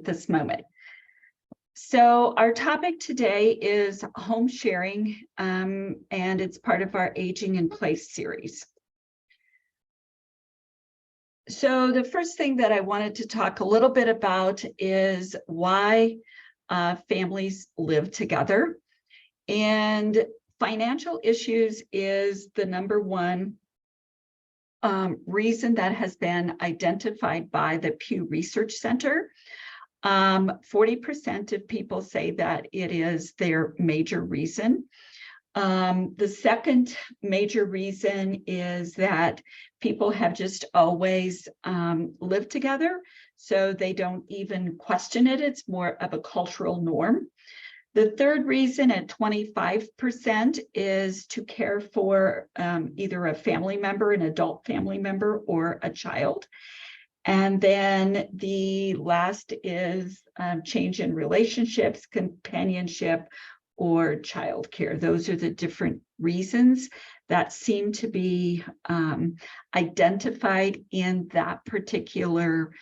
this moment. So our topic today is home sharing, and it's part of our Aging in Place series. So the first thing that I wanted to talk a little bit about is why families live together. And financial issues is the number one reason that has been identified by the Pew Research Center. 40% of people say that it is their major reason. The second major reason is that people have just always lived together, so they don't even question it. It's more of a cultural norm. The third reason at 25% is to care for either a family member, an adult family member, or a child. And then the last is change in relationships, companionship, or childcare. Those are the different reasons that seem to be identified in that particular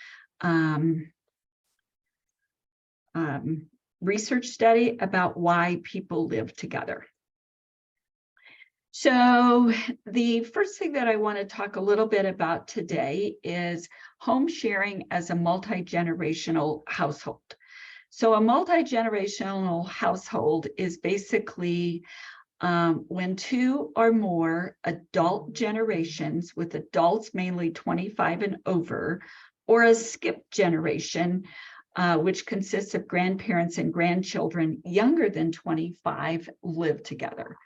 research study about why people live together. So the first thing that I want to talk a little bit about today is home sharing as a multi-generational household. So a multi-generational household is basically when two or more adult generations, with adults mainly 25 and over, or a skip generation, which consists of grandparents and grandchildren younger than 25, live together.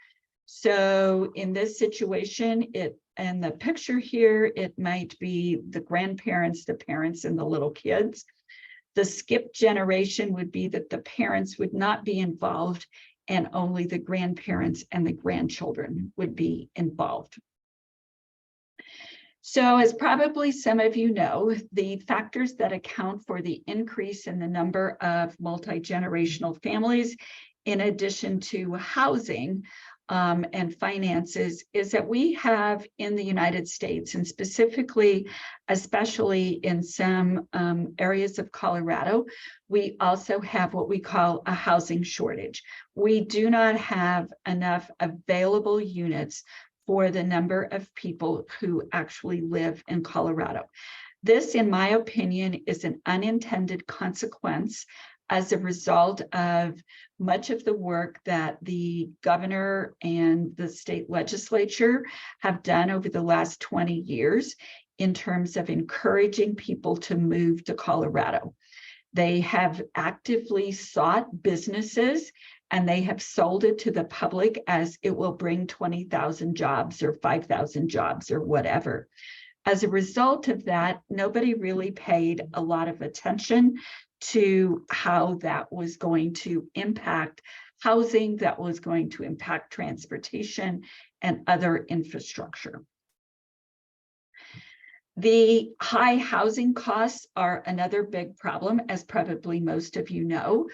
So in this situation, in the picture here, it might be the grandparents, the parents, and the little kids. The skip generation would be that the parents would not be involved and only the grandparents and the grandchildren would be involved. So as probably some of you know, the factors that account for the increase in the number of multi-generational families, in addition to housing and finances, is that we have in the United States, and specifically, especially in some areas of Colorado, we also have what we call a housing shortage. We do not have enough available units for the number of people who actually live in Colorado. This, in my opinion, is an unintended consequence as a result of much of the work that the governor and the state legislature have done over the last 20 years in terms of encouraging people to move to Colorado. They have actively sought businesses and they have sold it to the public as it will bring 20,000 jobs or 5,000 jobs or whatever. As a result of that, nobody really paid a lot of attention to how that was going to impact housing, that was going to impact transportation and other infrastructure. The high housing costs are another big problem, as probably most of you know.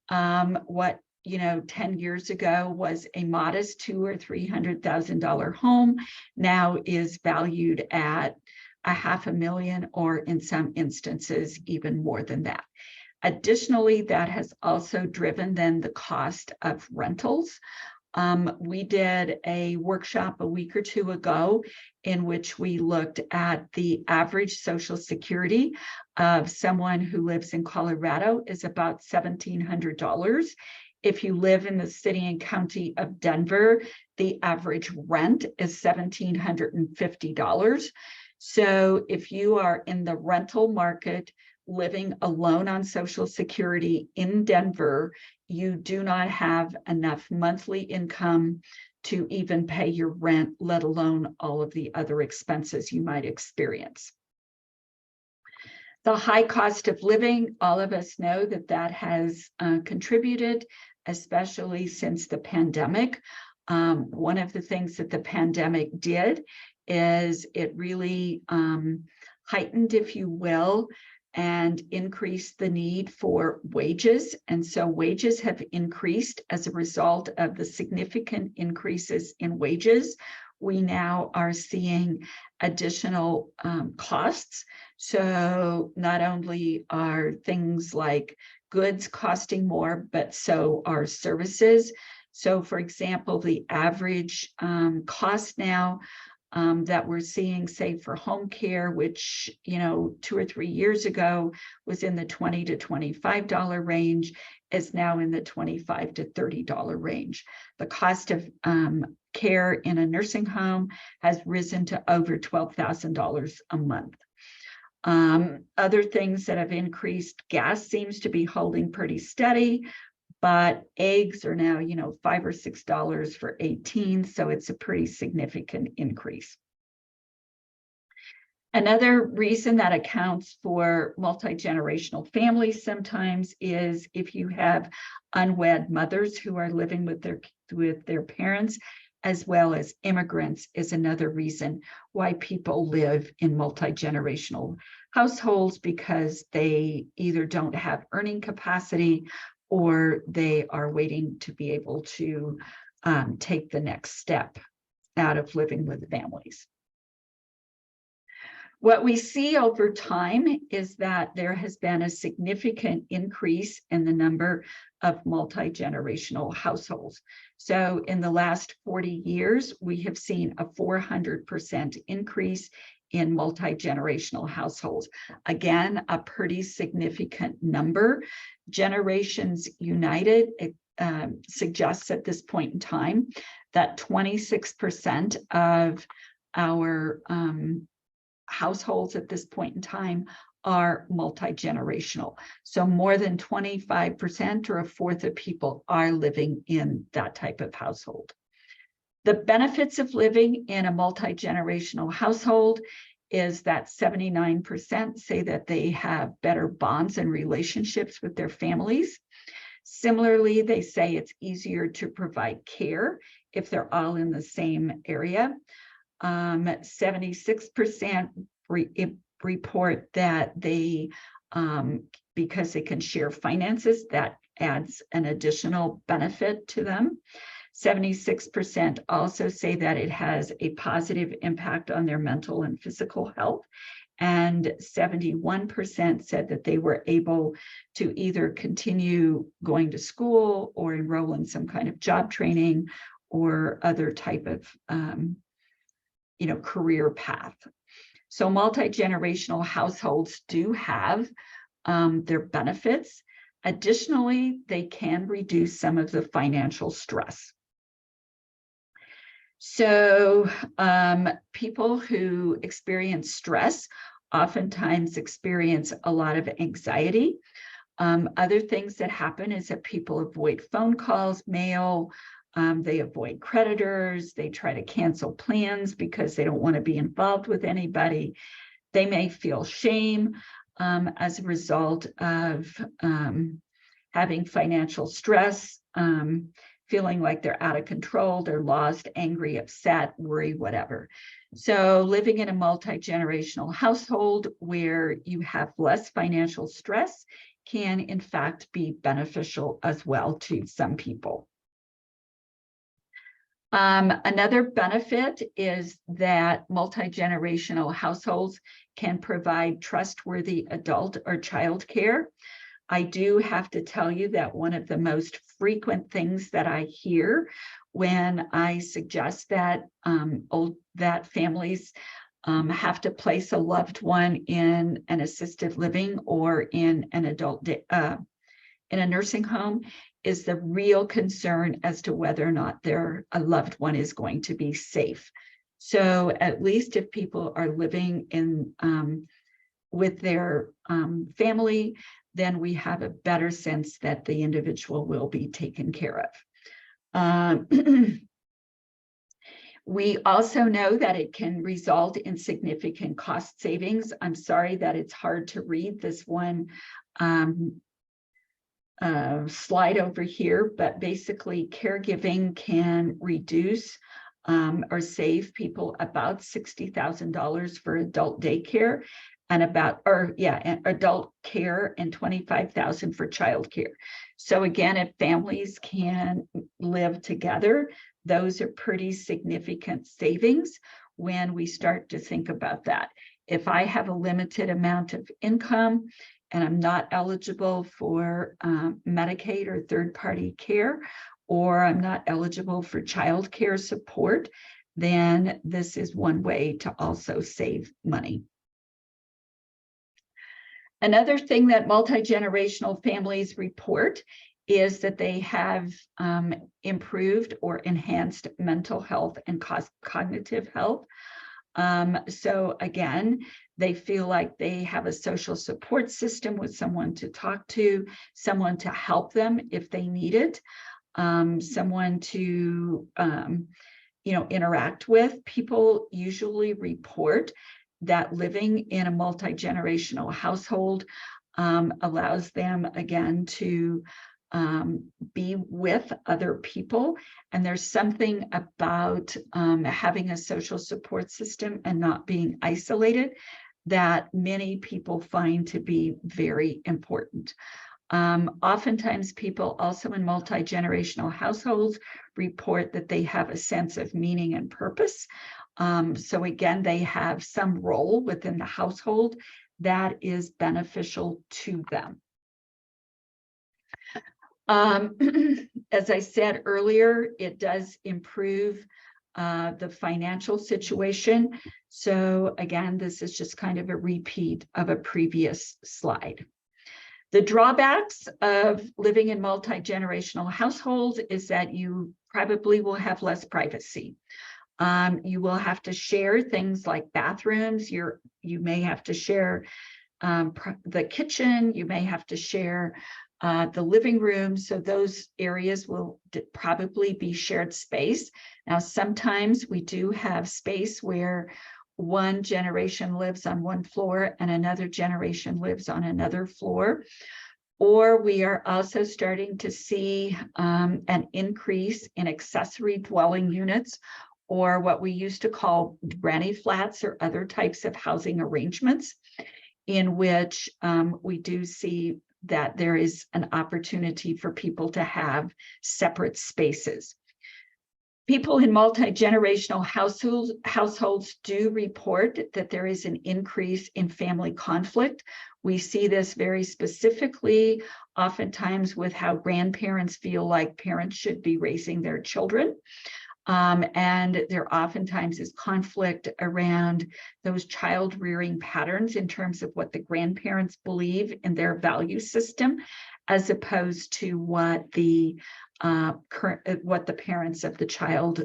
What 10 years ago was a modest $200,000 or $300,000 home now is valued at $500,000, or in some instances even more than that. Additionally, that has also driven then the cost of rentals. We did a workshop a week or two ago in which we looked at the average Social Security of someone who lives in Colorado is about $1,700. If you live in the city and county of Denver, the average rent is $1,750. So if you are in the rental market, living alone on Social Security in Denver, you do not have enough monthly income to even pay your rent, let alone all of the other expenses you might experience. The high cost of living, all of us know that that has contributed, especially since the pandemic. One of the things that the pandemic did is it really heightened, if you will, and increased the need for wages. And so wages have increased as a result of the significant increases in wages. we now are seeing additional costs. So not only are things like goods costing more, but so are services. So for example, the average cost now that we're seeing, say, for home care, which, 2 or 3 years ago was in the $20 to $25 range, is now in the $25 to $30 range. The cost of care in a nursing home has risen to over $12,000 a month. Other things that have increased, gas seems to be holding pretty steady, but eggs are now, $5 or $6 for 18, so it's a pretty significant increase. Another reason that accounts for multi-generational families sometimes is if you have unwed mothers who are living with their parents, as well as immigrants, is another reason why people live in multi-generational households, because they either don't have earning capacity or they are waiting to be able to take the next step out of living with families. What we see over time is that there has been a significant increase in the number of multi-generational households. So in the last 40 years, we have seen a 400% increase in multi-generational households. Again, a pretty significant number. Generations United suggests at this point in time that 26% of our households at this point in time are multi-generational. So more than 25%, or a fourth of people, are living in that type of household. The benefits of living in a multi-generational household is that 79% say that they have better bonds and relationships with their families. Similarly, they say it's easier to provide care if they're all in the same area. 76% report that they, because they can share finances, that adds an additional benefit to them. 76% also say that it has a positive impact on their mental and physical health. And 71% said that they were able to either continue going to school or enroll in some kind of job training or other type of career path. So multi-generational households do have their benefits. Additionally, they can reduce some of the financial stress. So people who experience stress oftentimes experience a lot of anxiety. Other things that happen is that people avoid phone calls, mail, they avoid creditors, they try to cancel plans because they don't want to be involved with anybody. They may feel shame as a result of having financial stress, feeling like they're out of control, they're lost, angry, upset, worry, whatever. So living in a multi-generational household where you have less financial stress can in fact be beneficial as well to some people. Another benefit is that multi-generational households can provide trustworthy adult or child care. I do have to tell you that one of the most frequent things that I hear when I suggest that that families have to place a loved one in an assisted living or in an adult in a nursing home is the real concern as to whether or not a loved one is going to be safe. So at least if people are living in with their family, then we have a better sense that the individual will be taken care of. We also know that it can result in significant cost savings. I'm sorry that it's hard to read this one slide over here, but basically caregiving can reduce or save people about $60,000 for adult daycare and adult care and $25,000 for child care. So again, if families can live together, those are pretty significant savings when we start to think about that. If I have a limited amount of income and I'm not eligible for Medicaid or third-party care, or I'm not eligible for child care support, then this is one way to also save money. Another thing that multi-generational families report is that they have improved or enhanced mental health and cognitive health. So again, they feel like they have a social support system with someone to talk to, someone to help them if they need it, someone to interact with. People usually report that living in a multi-generational household allows them, again, to be with other people. And there's something about having a social support system and not being isolated that many people find to be very important. Oftentimes people also in multi-generational households report that they have a sense of meaning and purpose. So again, they have some role within the household that is beneficial to them. As I said earlier, it does improve the financial situation. So again, this is just kind of a repeat of a previous slide. The drawbacks of living in multi-generational households is that you probably will have less privacy. You will have to share things like bathrooms. You may have to share the kitchen. You may have to share the living room. So those areas will probably be shared space. Now, sometimes we do have space where one generation lives on one floor and another generation lives on another floor. Or we are also starting to see an increase in accessory dwelling units, or what we used to call granny flats or other types of housing arrangements, in which we do see that there is an opportunity for people to have separate spaces. People in multi-generational households do report that there is an increase in family conflict. We see this very specifically, oftentimes with how grandparents feel like parents should be raising their children. And there oftentimes is conflict around those child rearing patterns in terms of what the grandparents believe in their value system, as opposed to what the parents of the child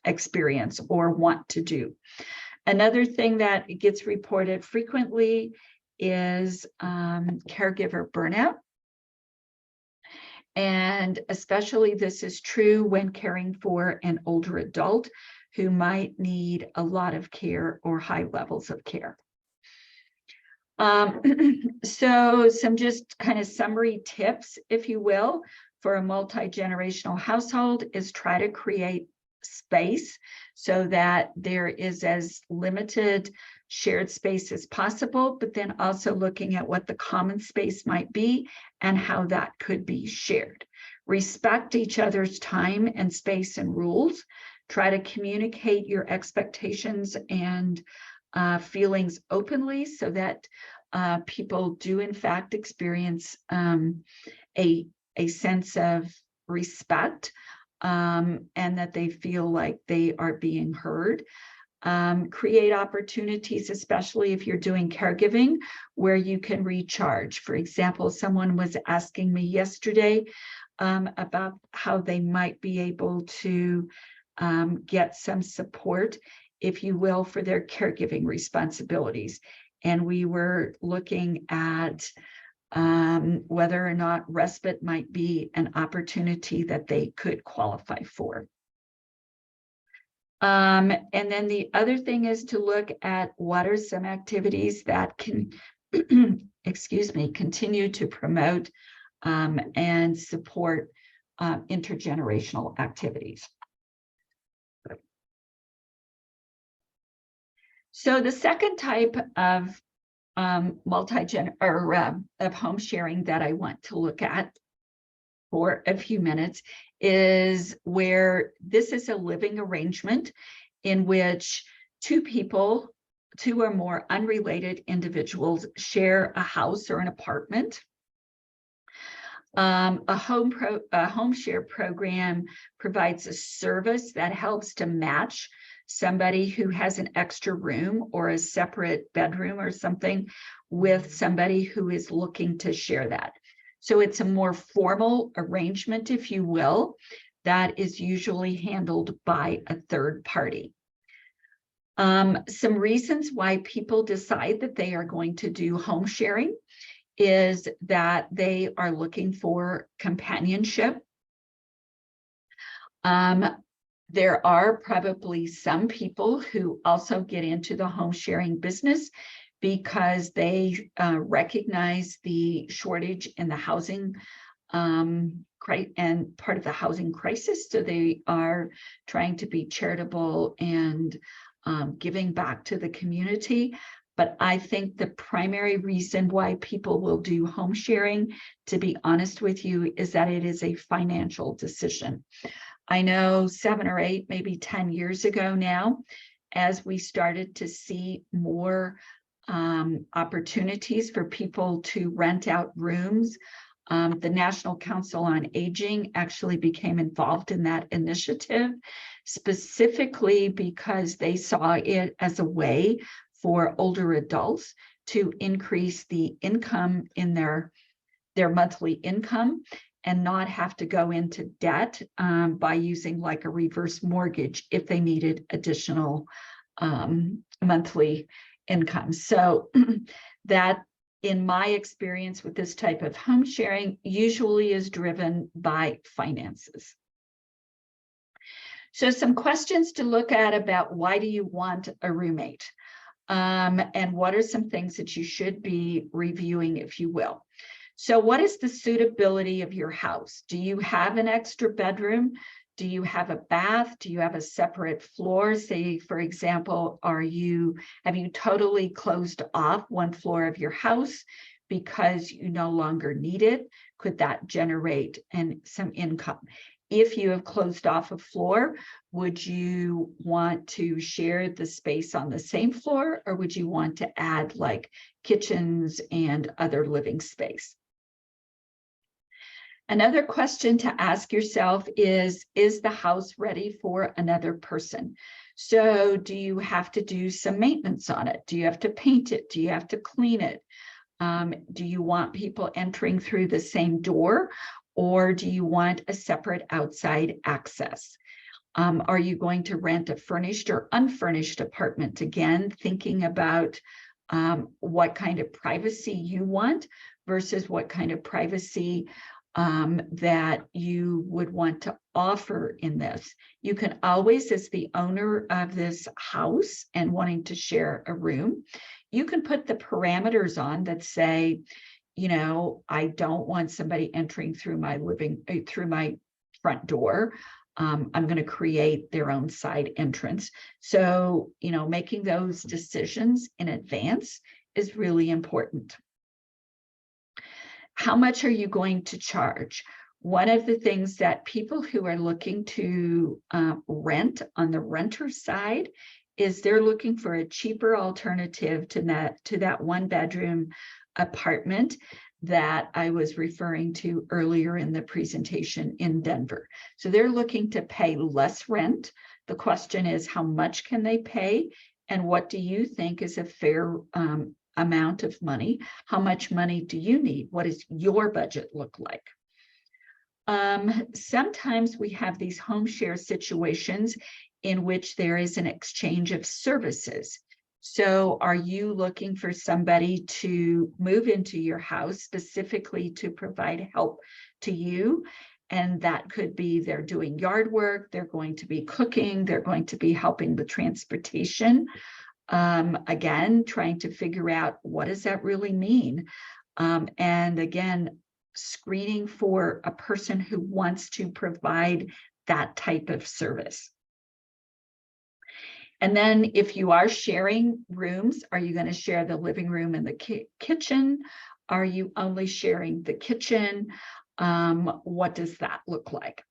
experience or want to do. Another thing that gets reported frequently is caregiver burnout. And especially this is true when caring for an older adult who might need a lot of care or high levels of care. So some just kind of summary tips, if you will, for a multi-generational household is try to create space so that there is as limited shared space as possible, but then also looking at what the common space might be and how that could be shared. Respect each other's time and space and rules. Try to communicate your expectations and feelings openly so that people do in fact experience a sense of respect and that they feel like they are being heard. Create opportunities, especially if you're doing caregiving, where you can recharge. For example, someone was asking me yesterday about how they might be able to get some support, if you will, for their caregiving responsibilities. And we were looking at whether or not respite might be an opportunity that they could qualify for. And then the other thing is to look at what are some activities that can, excuse me, continue to promote and support intergenerational activities. So the second type of of home sharing that I want to look at for a few minutes is where this is a living arrangement in which two or more unrelated individuals share a house or an apartment. A home share program provides a service that helps to match somebody who has an extra room or a separate bedroom or something with somebody who is looking to share that. So it's a more formal arrangement, if you will, that is usually handled by a third party. Some reasons why people decide that they are going to do home sharing is that they are looking for companionship. There are probably some people who also get into the home sharing business because they recognize the shortage in the housing and part of the housing crisis. So they are trying to be charitable and giving back to the community. But I think the primary reason why people will do home sharing, to be honest with you, is that it is a financial decision. I know 7 or 8, maybe 10 years ago now, as we started to see more opportunities for people to rent out rooms, the National Council on Aging actually became involved in that initiative, specifically because they saw it as a way for older adults to increase the income in their monthly income and not have to go into debt by using like a reverse mortgage if they needed additional monthly income. So that, in my experience with this type of home sharing, usually is driven by finances. So some questions to look at about why do you want a roommate? And what are some things that you should be reviewing, if you will? So what is the suitability of your house? Do you have an extra bedroom? Do you have a bath? Do you have a separate floor? Say, for example, have you totally closed off one floor of your house because you no longer need it? Could that generate some income? If you have closed off a floor, would you want to share the space on the same floor, or would you want to add like kitchens and other living space? Another question to ask yourself is the house ready for another person? So do you have to do some maintenance on it? Do you have to paint it? Do you have to clean it? Do you want people entering through the same door? Or do you want a separate outside access? Are you going to rent a furnished or unfurnished apartment? Again, thinking about what kind of privacy you want versus what kind of privacy that you would want to offer in this. You can always, as the owner of this house and wanting to share a room, you can put the parameters on that say, you know, I don't want somebody entering through my front door. I'm going to create their own side entrance. So, you know, making those decisions in advance is really important. How much are you going to charge? One of the things that people who are looking to rent on the renter side is they're looking for a cheaper alternative to that one bedroom apartment that I was referring to earlier in the presentation in Denver. So they're looking to pay less rent. The question is, how much can they pay? And what do you think is a fair amount of money? How much money do you need? What does your budget look like? Sometimes we have these home share situations in which there is an exchange of services. So are you looking for somebody to move into your house specifically to provide help to you? And that could be they're doing yard work, they're going to be cooking, they're going to be helping with transportation. Again, trying to figure out what does that really mean? And again, screening for a person who wants to provide that type of service. And then if you are sharing rooms, are you going to share the living room and the kitchen? Are you only sharing the kitchen? What does that look like?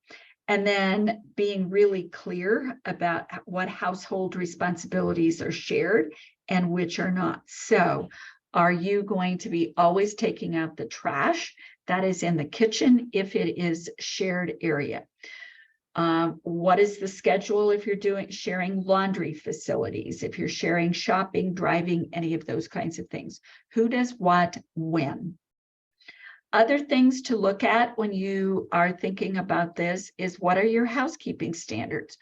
And then being really clear about what household responsibilities are shared and which are not. So are you going to be always taking out the trash that is in the kitchen if it is shared area? What is the schedule if you're sharing laundry facilities, if you're sharing shopping, driving, any of those kinds of things? Who does what, when? Other things to look at when you are thinking about this is, what are your housekeeping standards?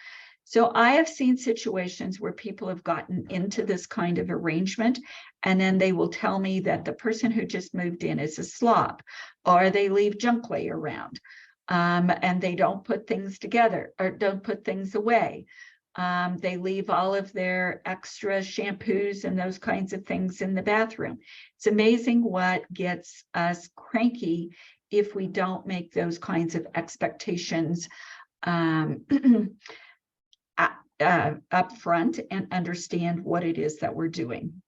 So I have seen situations where people have gotten into this kind of arrangement, and then they will tell me that the person who just moved in is a slob, or they leave junk lay around, and they don't put things together or don't put things away. They leave all of their extra shampoos and those kinds of things in the bathroom. It's amazing what gets us cranky if we don't make those kinds of expectations up front and understand what it is that we're doing.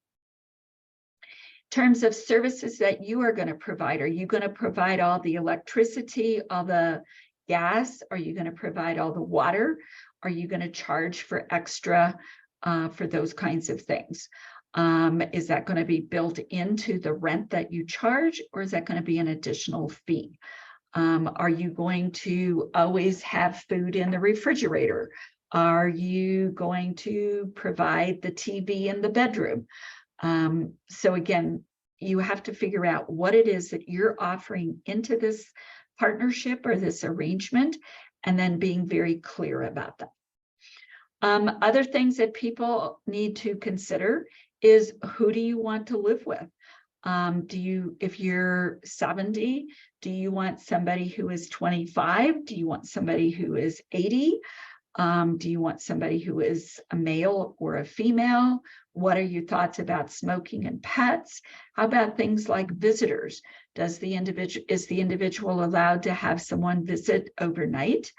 In terms of services that you are going to provide, are you going to provide all the electricity, all the gas? Are you going to provide all the water? Are you going to charge for extra for those kinds of things? Is that going to be built into the rent that you charge, or is that going to be an additional fee? Are you going to always have food in the refrigerator? Are you going to provide the TV in the bedroom? So again, you have to figure out what it is that you're offering into this partnership or this arrangement, and then being very clear about that. Other things that people need to consider is, who do you want to live with? If you're 70, do you want somebody who is 25? Do you want somebody who is 80? Do you want somebody who is a male or a female? What are your thoughts about smoking and pets? How about things like visitors? Is the individual allowed to have someone visit overnight?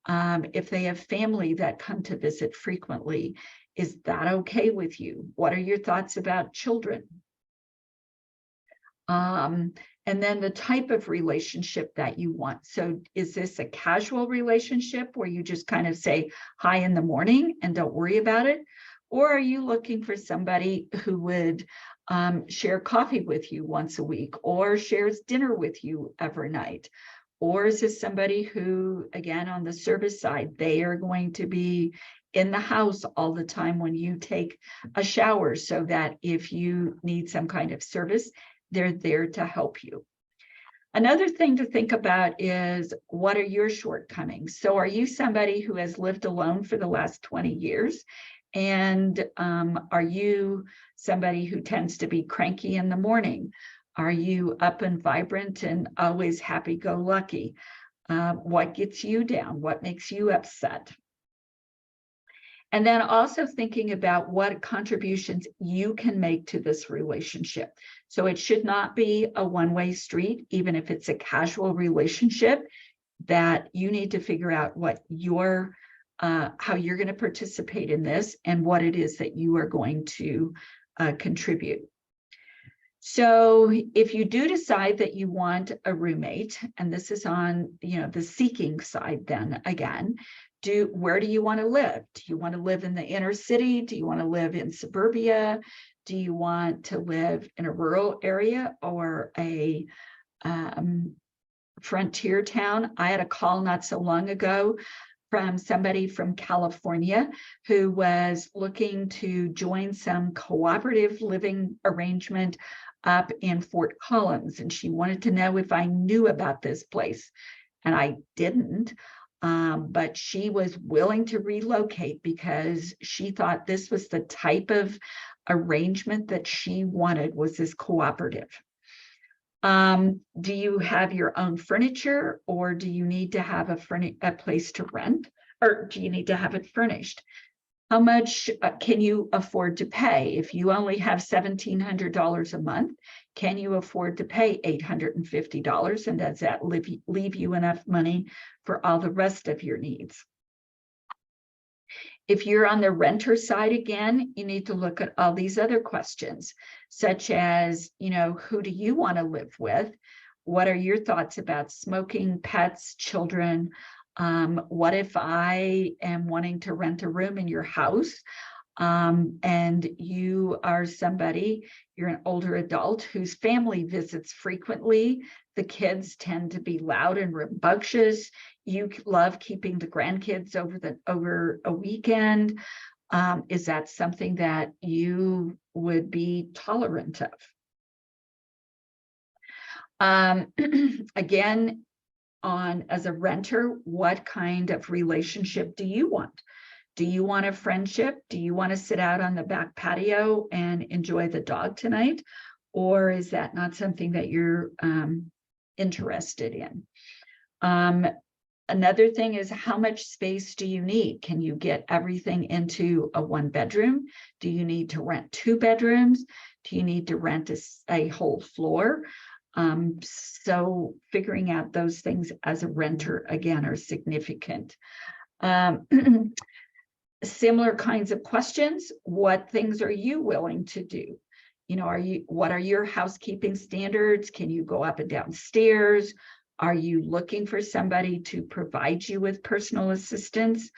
If they have family that come to visit frequently, is that okay with you? What are your thoughts about children? And then the type of relationship that you want. So is this a casual relationship where you just kind of say hi in the morning and don't worry about it? Or are you looking for somebody who would share coffee with you once a week, or shares dinner with you every night? Or is this somebody who, again, on the service side, they are going to be in the house all the time when you take a shower, so that if you need some kind of service, they're there to help you. Another thing to think about is, what are your shortcomings? So are you somebody who has lived alone for the last 20 years? And are you somebody who tends to be cranky in the morning? Are you up and vibrant and always happy-go-lucky? What gets you down? What makes you upset? And then also thinking about what contributions you can make to this relationship. So it should not be a one-way street, even if it's a casual relationship, that you need to figure out what how you're going to participate in this and what it is that you are going to contribute. So if you do decide that you want a roommate, and this is on the seeking side, then again, where do you want to live? Do you want to live in the inner city? Do you want to live in suburbia? Do you want to live in a rural area or a frontier town? I had a call not so long ago from somebody from California who was looking to join some cooperative living arrangement up in Fort Collins, and she wanted to know if I knew about this place, and I didn't. But she was willing to relocate because she thought this was the type of arrangement that she wanted, was this cooperative. Do you have your own furniture, or do you need to have a place to rent, or do you need to have it furnished? How much can you afford to pay? If you only have $1,700 a month, can you afford to pay $850? And does that leave you enough money for all the rest of your needs? If you're on the renter side, again, you need to look at all these other questions, such as, who do you want to live with? what are your thoughts about smoking, pets, children? What if I am wanting to rent a room in your house, and you are somebody, you're an older adult whose family visits frequently. The kids tend to be loud and rambunctious. You love keeping the grandkids over a weekend. Is that something that you would be tolerant of? Again, as a renter, what kind of relationship do you want? Do you want a friendship? Do you want to sit out on the back patio and enjoy the dog tonight? Or is that not something that you're interested in? Another thing is, how much space do you need? Can you get everything into a 1-bedroom? Do you need to rent 2 bedrooms? Do you need to rent a whole floor? So figuring out those things as a renter, again, are significant. Similar kinds of questions. What things are you willing to do? What are your housekeeping standards? Can you go up and down stairs? Are you looking for somebody to provide you with personal assistance?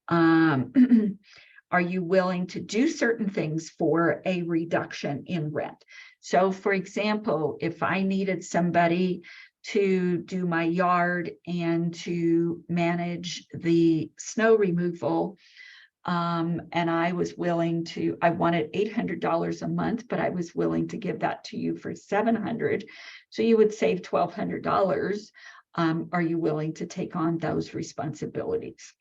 Are you willing to do certain things for a reduction in rent? So, for example, if I needed somebody to do my yard and to manage the snow removal, and I wanted $800 a month, but I was willing to give that to you for $700. So you would save $1,200. Are you willing to take on those responsibilities?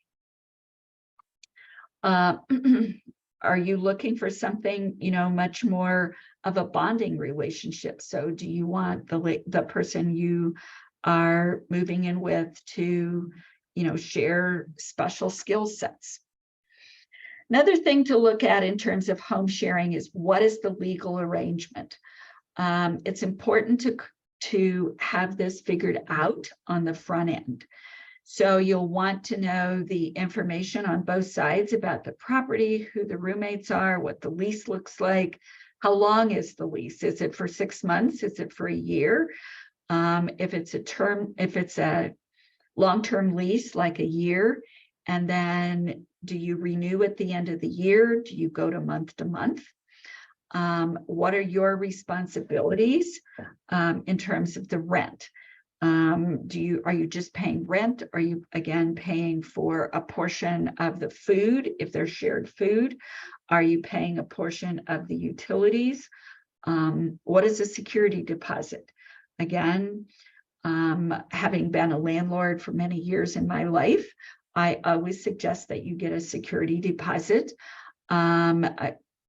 Are you looking for something, much more of a bonding relationship? So do you want the person you are moving in with to, share special skill sets? Another thing to look at in terms of home sharing is, what is the legal arrangement? It's important to have this figured out on the front end. So you'll want to know the information on both sides about the property, who the roommates are, what the lease looks like. How long is the lease? Is it for 6 months? Is it for a year? If it's a long-term lease, like a year, and then do you renew at the end of the year? Do you go to month? What are your responsibilities in terms of the rent? Are you just paying rent? Are you, again, paying for a portion of the food if there's shared food? Are you paying a portion of the utilities? What is a security deposit? Again, having been a landlord for many years in my life, I always suggest that you get a security deposit.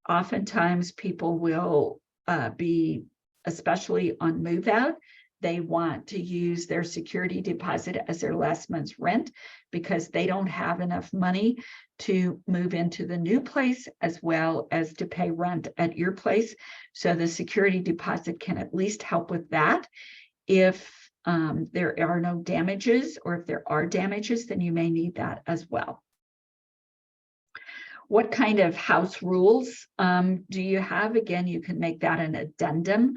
Oftentimes people will be, especially on move out, they want to use their security deposit as their last month's rent because they don't have enough money to move into the new place as well as to pay rent at your place. So the security deposit can at least help with that. If there are no damages, or if there are damages, then you may need that as well. What kind of house rules do you have? Again, you can make that an addendum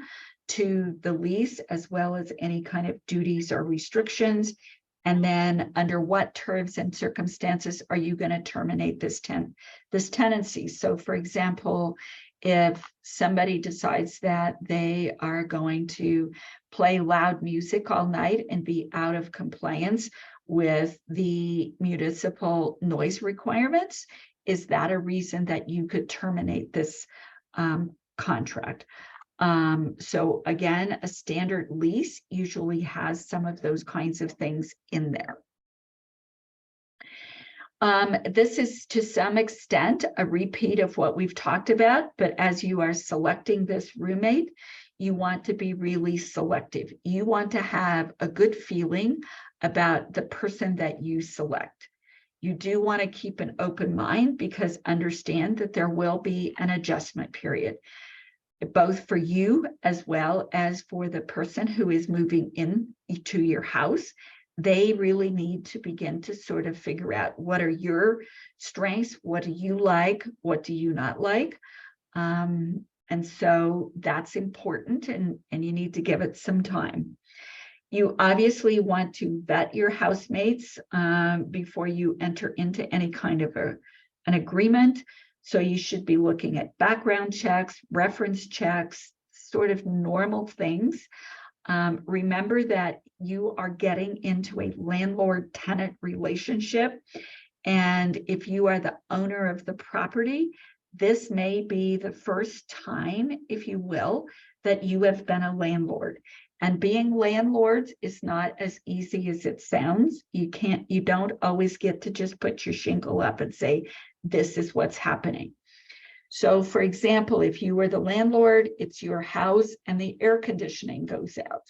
to the lease, as well as any kind of duties or restrictions. And then under what terms and circumstances are you going to terminate this tenancy? So for example, if somebody decides that they are going to play loud music all night and be out of compliance with the municipal noise requirements, is that a reason that you could terminate this contract? So again, a standard lease usually has some of those kinds of things in there. This is to some extent a repeat of what we've talked about, but as you are selecting this roommate, you want to be really selective. You want to have a good feeling about the person that you select. You do want to keep an open mind, because understand that there will be an adjustment period, both for you as well as for the person who is moving in to your house. They really need to begin to sort of figure out, what are your strengths? What do you like? What do you not like? And so that's important, and you need to give it some time. You obviously want to vet your housemates before you enter into any kind of an agreement. So you should be looking at background checks, reference checks, sort of normal things. Remember that you are getting into a landlord-tenant relationship. And if you are the owner of the property, this may be the first time, if you will, that you have been a landlord. And being landlords is not as easy as it sounds. You don't always get to just put your shingle up and say, this is what's happening. So for example, if you were the landlord, it's your house and the air conditioning goes out.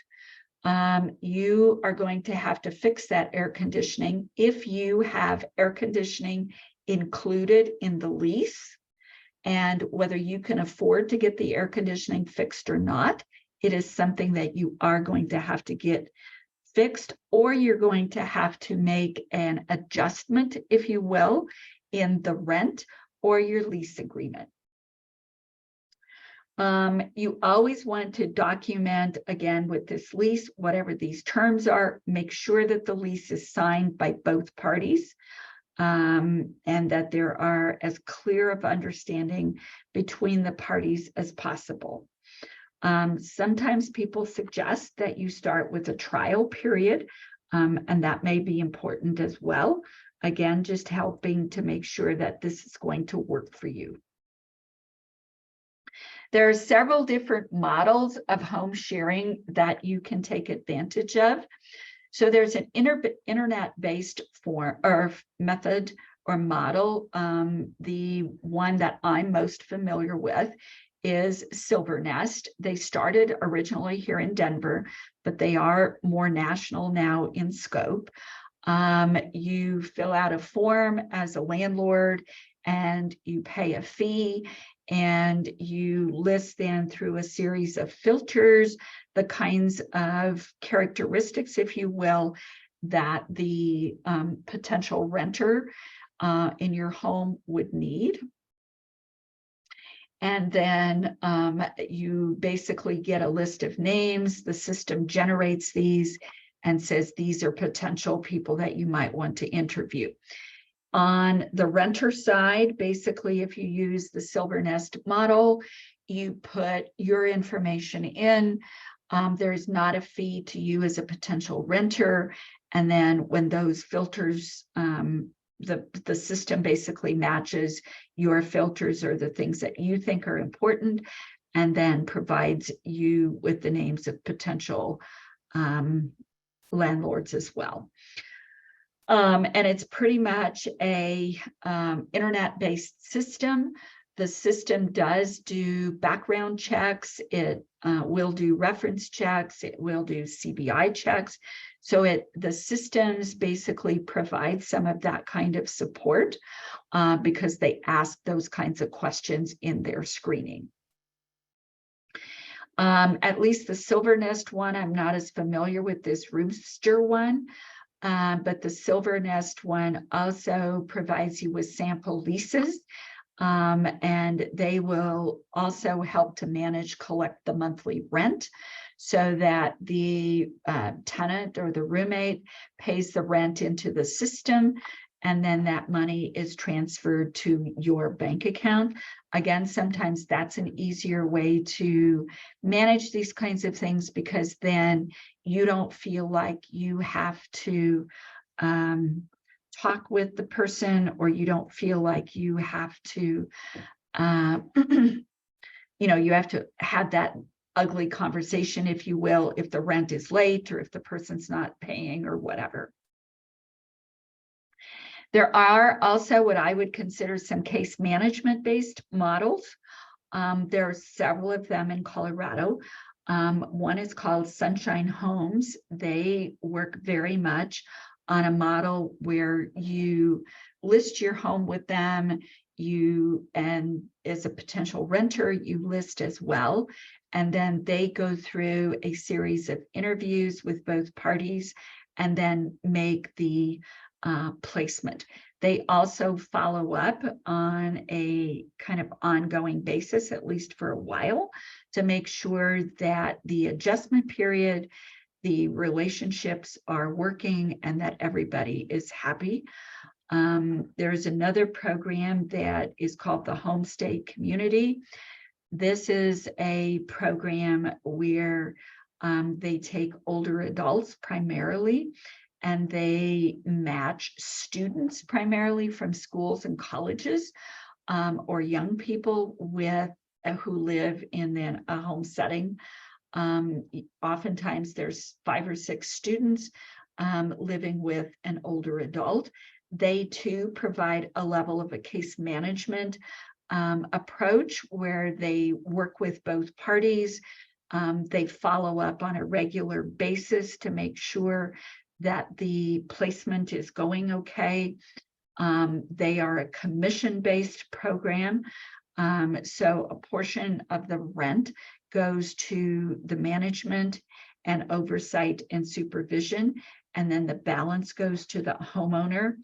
You are going to have to fix that air conditioning if you have air conditioning included in the lease. And whether you can afford to get the air conditioning fixed or not, it is something that you are going to have to get fixed, or you're going to have to make an adjustment, if you will, in the rent or your lease agreement. You always want to document, again, with this lease, whatever these terms are, make sure that the lease is signed by both parties, and that there are as clear of understanding between the parties as possible. Sometimes people suggest that you start with a trial period, and that may be important as well. Again, just helping to make sure that this is going to work for you. There are several different models of home sharing that you can take advantage of. So there's an internet-based form or method or model. The one that I'm most familiar with is Silvernest. They started originally here in Denver, but they are more national now in scope. You fill out a form as a landlord and you pay a fee, and you list then through a series of filters the kinds of characteristics, if you will, that the potential renter in your home would need. And then you basically get a list of names. The system generates these and says these are potential people that you might want to interview. On the renter side, basically, if you use the Silvernest model, you put your information in. There's not a fee to you as a potential renter. And then when those filters, the system basically matches your filters or the things that you think are important, and then provides you with the names of potential landlords as well. And it's pretty much a internet-based system. The system does do background checks. It will do reference checks. It will do CBI checks. So the systems basically provide some of that kind of support because they ask those kinds of questions in their screening. At least the Silvernest one, I'm not as familiar with this Rooster one. But the Silvernest one also provides you with sample leases, and they will also help to collect the monthly rent so that the tenant or the roommate pays the rent into the system, and then that money is transferred to your bank account. Again, sometimes that's an easier way to manage these kinds of things, because then you don't feel like you have to talk with the person, or you don't feel like you have to, you have to have that ugly conversation, if you will, if the rent is late or if the person's not paying or whatever. There are also what I would consider some case management based models. There are several of them in Colorado. One is called Sunshine Homes. They work very much on a model where you list your home with them, and as a potential renter, you list as well. And then they go through a series of interviews with both parties and then make the placement. They also follow up on a kind of ongoing basis, at least for a while, to make sure that the adjustment period the relationships are working and that everybody is happy. There's another program that is called the Homestay Community. This is a program where they take older adults primarily, and they match students primarily from schools and colleges, or young people with who live in a home setting. Oftentimes there's 5 or 6 students living with an older adult. They too provide a level of a case management approach where they work with both parties. They follow up on a regular basis to make sure that the placement is going okay. They are a commission-based program. So a portion of the rent goes to the management and oversight and supervision, and then the balance goes to the homeowner.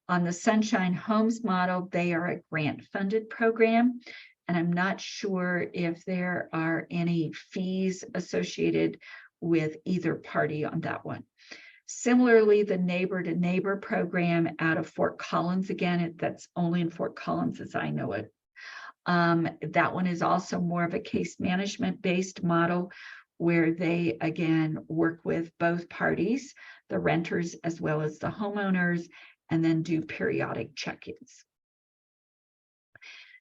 On the Sunshine Homes model, they are a grant-funded program, and I'm not sure if there are any fees associated with either party on that one. Similarly, the Neighbor to Neighbor program out of Fort Collins, again, that's only in Fort Collins as I know it. That one is also more of a case management based model where they, again, work with both parties, the renters as well as the homeowners, and then do periodic check-ins.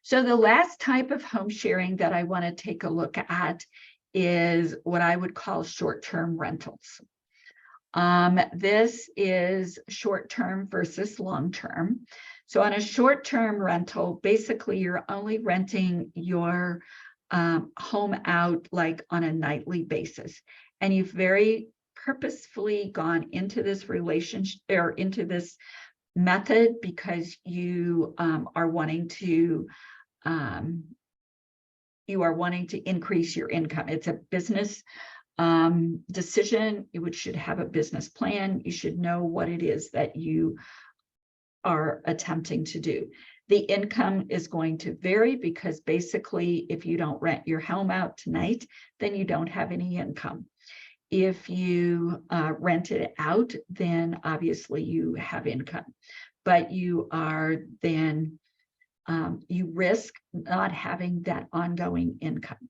So the last type of home sharing that I want to take a look at is what I would call short-term rentals. This is short-term versus long-term. So on a short-term rental, basically you're only renting your home out like on a nightly basis. And you've very purposefully gone into this relationship or into this method because you are wanting to increase your income. It's a business decision. You should have a business plan. You should know what it is that you are attempting to do. The income is going to vary because basically if you don't rent your home out tonight, then you don't have any income. If you rent it out, then obviously you have income, but you are then, you risk not having that ongoing income.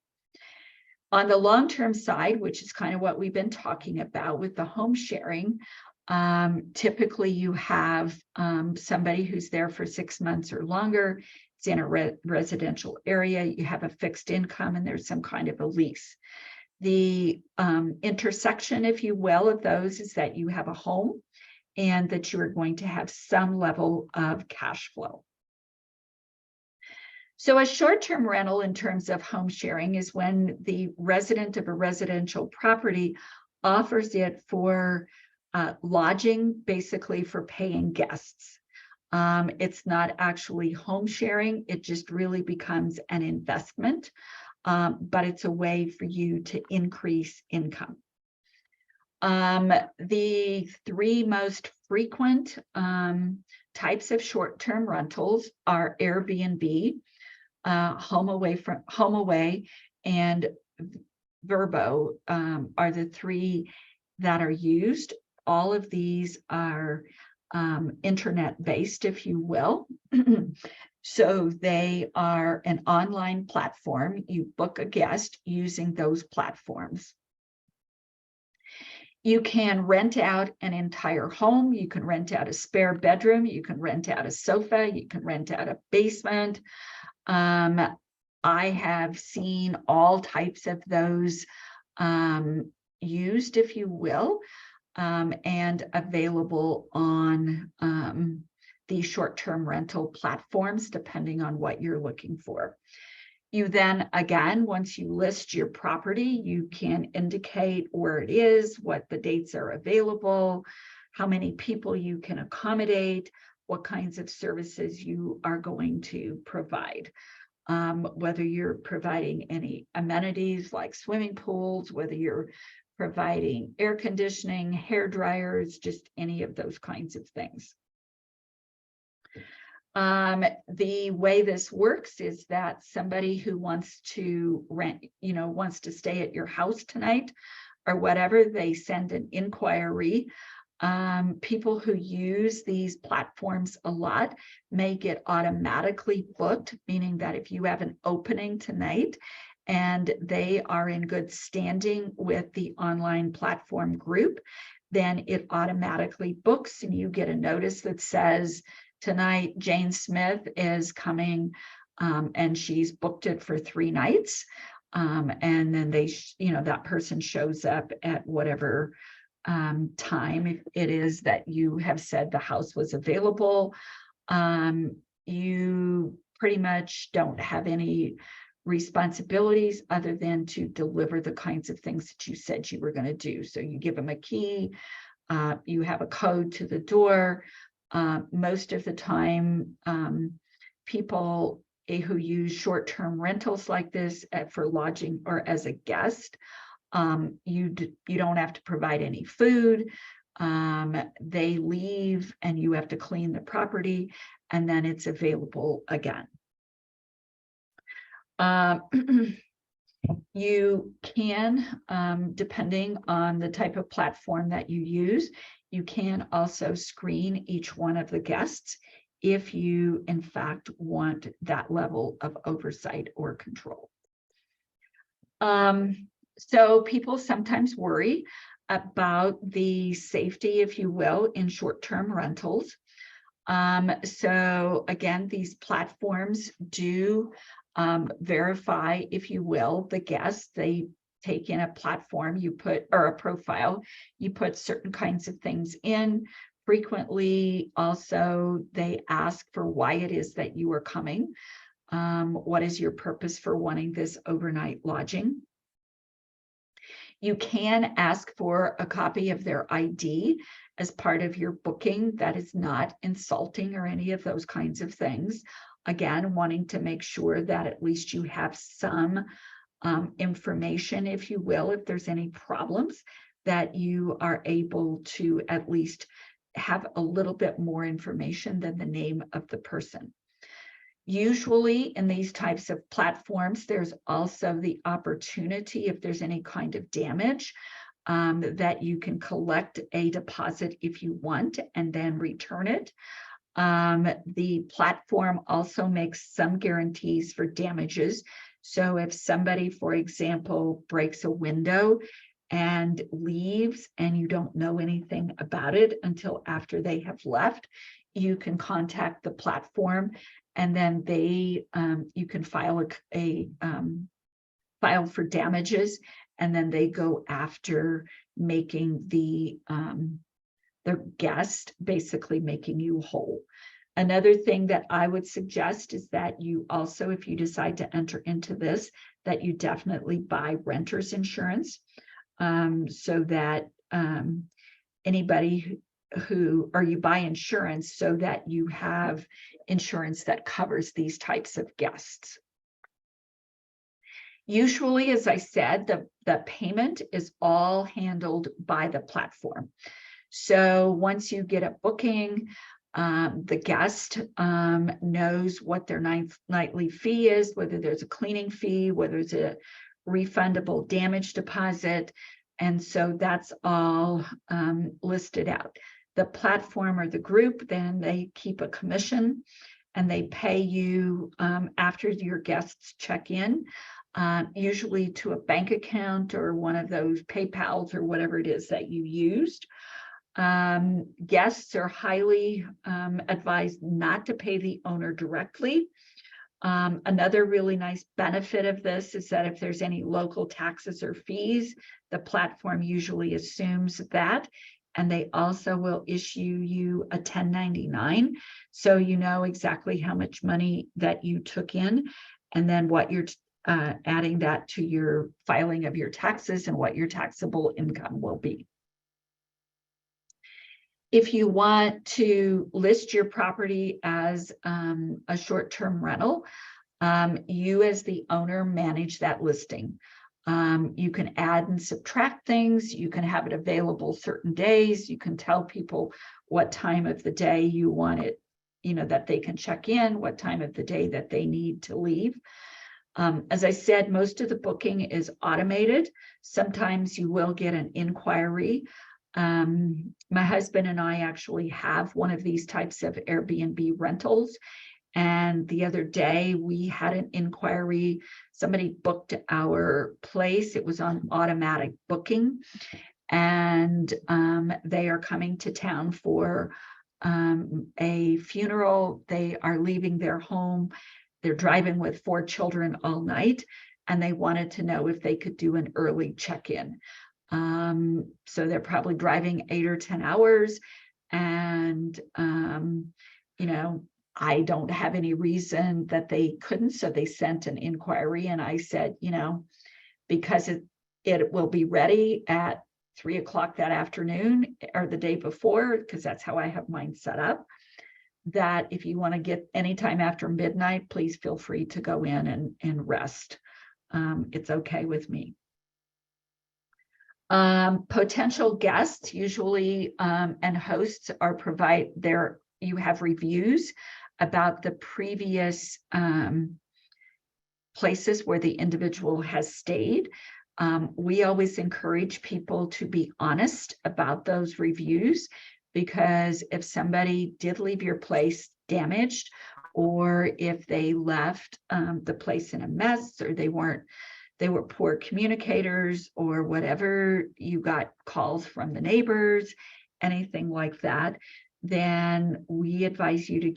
On the long-term side, which is kind of what we've been talking about with the home sharing, typically you have somebody who's there for 6 months or longer. It's in a residential area. You have a fixed income and there's some kind of a lease. The intersection, if you will, of those is that you have a home and that you are going to have some level of cash flow. So a short-term rental in terms of home sharing is when the resident of a residential property offers it for lodging, basically for paying guests. It's not actually home sharing. It just really becomes an investment, but it's a way for you to increase income. The 3 most frequent types of short-term rentals are Airbnb, HomeAway, and Vrbo are the 3 that are used. All of these are internet-based, if you will. So they are an online platform. You book a guest using those platforms. You can rent out an entire home. You can rent out a spare bedroom. You can rent out a sofa. You can rent out a basement. I have seen all types of those used, if you will, and available on the short-term rental platforms, depending on what you're looking for. You then, again, once you list your property, you can indicate where it is, what the dates are available, how many people you can accommodate, what kinds of services you are going to provide. Whether you're providing any amenities like swimming pools, whether you're providing air conditioning, hair dryers, just any of those kinds of things. The way this works is that somebody who wants to rent, wants to stay at your house tonight or whatever, they send an inquiry. People who use these platforms a lot may get automatically booked, meaning that if you have an opening tonight and they are in good standing with the online platform group, then it automatically books and you get a notice that says, tonight Jane Smith is coming, and she's booked it for 3 nights. And then they, that person shows up at whatever time it is that you have said the house was available. You pretty much don't have any responsibilities other than to deliver the kinds of things that you said you were going to do. So you give them a key, you have a code to the door. Most of the time, people who use short-term rentals like this for lodging or as a guest, you don't have to provide any food. They leave and you have to clean the property and then it's available again. You can, depending on the type of platform that you use, you can also screen each one of the guests if you, in fact, want that level of oversight or control. So people sometimes worry about the safety, if you will, in short-term rentals. So again, these platforms do verify, if you will, the guests. They take in a platform, you put, or a profile, you put certain kinds of things in. Frequently, also, they ask for why it is that you are coming. What is your purpose for wanting this overnight lodging? You can ask for a copy of their ID as part of your booking. That is not insulting or any of those kinds of things. Again, wanting to make sure that at least you have some information, if you will, if there's any problems, that you are able to at least have a little bit more information than the name of the person. Usually in these types of platforms, there's also the opportunity, if there's any kind of damage, that you can collect a deposit if you want and then return it. The platform also makes some guarantees for damages. So if somebody, for example, breaks a window and leaves and you don't know anything about it until after they have left, you can contact the platform and then they, you can file a file for damages, and then they go after making the guest, basically making you whole. Another thing that I would suggest is that you also, if you decide to enter into this, that you definitely buy renter's insurance, so that anybody who, or you buy insurance so that you have insurance that covers these types of guests. Usually, as I said, the payment is all handled by the platform. So once you get a booking, the guest knows what their nightly fee is, whether there's a cleaning fee, whether it's a refundable damage deposit. And so that's all listed out. The platform or the group, then they keep a commission and they pay you after your guests check in, usually to a bank account or one of those PayPals or whatever it is that you used. Guests are highly advised not to pay the owner directly. Another really nice benefit of this is that if there's any local taxes or fees, the platform usually assumes that, and they also will issue you a 1099. So you know exactly how much money that you took in, and then what you're adding that to your filing of your taxes and what your taxable income will be. If you want to list your property as a short-term rental, you as the owner manage that listing. You can add and subtract things. You can have it available certain days. You can tell people what time of the day you want it, that they can check in, what time of the day that they need to leave. As I said, most of the booking is automated. Sometimes you will get an inquiry. My husband and I actually have one of these types of Airbnb rentals. And the other day we had an inquiry. Somebody booked our place. It was on automatic booking. And they are coming to town for a funeral. They are leaving their home. They're driving with 4 children all night, and they wanted to know if they could do an early check-in. So they're probably driving 8 or 10 hours. And, you know, I don't have any reason that they couldn't. So they sent an inquiry, and I said, you know, because it will be ready at 3 o'clock that afternoon or the day before, because that's how I have mine set up, that if you want to get anytime after midnight, please feel free to go in and rest. It's okay with me. Potential guests usually and hosts are you have reviews about the previous places where the individual has stayed. We always encourage people to be honest about those reviews, because if somebody did leave your place damaged, or if they left the place in a mess, or they were poor communicators, or whatever, you got calls from the neighbors, anything like that, then we advise you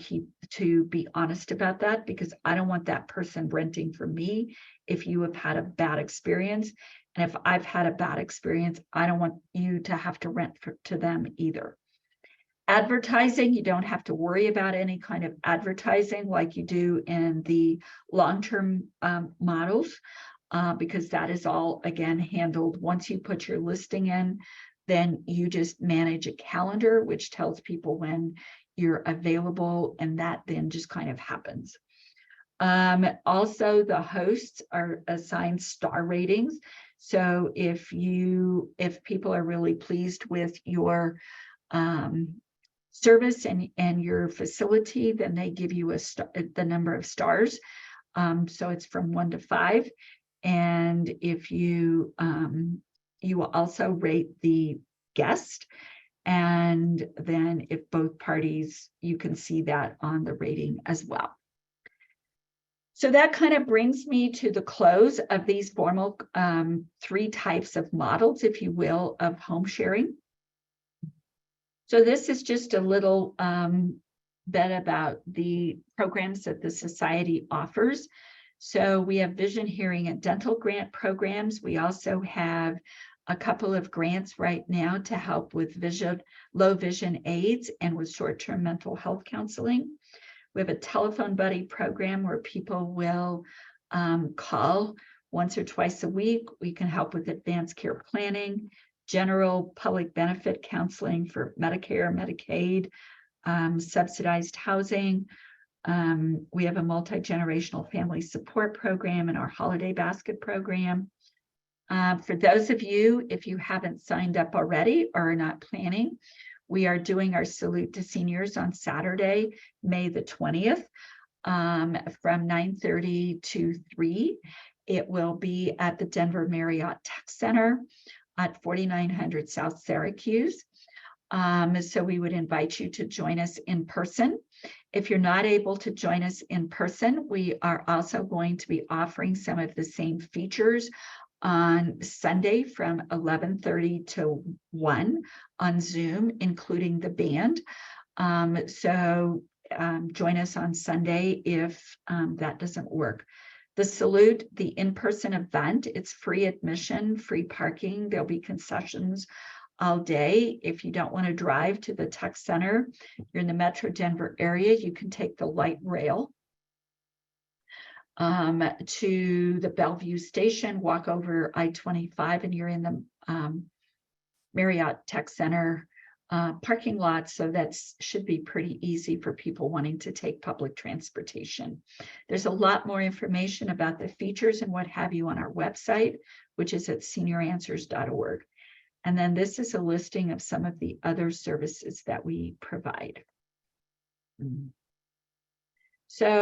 to be honest about that, because I don't want that person renting from me if you have had a bad experience. And if I've had a bad experience, I don't want you to have to rent to them either. Advertising, you don't have to worry about any kind of advertising like you do in the long-term models, because that is all, again, handled once you put your listing in. Then you just manage a calendar, which tells people when you're available, and that then just kind of happens. Also, the hosts are assigned star ratings. So if people are really pleased with your service and your facility, then they give you the number of stars. So it's from 1 to 5. And if you will also rate the guest, and then if both parties, you can see that on the rating as well. So that kind of brings me to the close of these formal 3 types of models, if you will, of home sharing. So this is just a little bit about the programs that the Society offers. So we have vision, hearing, and dental grant programs. We also have a couple of grants right now to help with low vision aids and with short-term mental health counseling. We have a telephone buddy program where people will call once or twice a week. We can help with advanced care planning, general public benefit counseling for Medicare, Medicaid, subsidized housing. We have a multi-generational family support program and our holiday basket program. For those of you, if you haven't signed up already or are not planning, we are doing our Salute to Seniors on Saturday, May the 20th, from 9:30 to 3. It will be at the Denver Marriott Tech Center at 4900 South Syracuse. So we would invite you to join us in person. If you're not able to join us in person, we are also going to be offering some of the same features on Sunday from 11:30 to 1 on Zoom, including the band. So join us on Sunday if that doesn't work. The Salute, the in-person event, it's free admission, free parking. There'll be concessions all day. If you don't want to drive to the Tech Center, you're in the Metro Denver area, you can take the light rail to the Bellevue station, walk over I-25, and you're in the Marriott Tech Center parking lot. So that should be pretty easy for people wanting to take public transportation. There's a lot more information about the features and what have you on our website, which is at senioranswers.org. And then this is a listing of some of the other services that we provide. So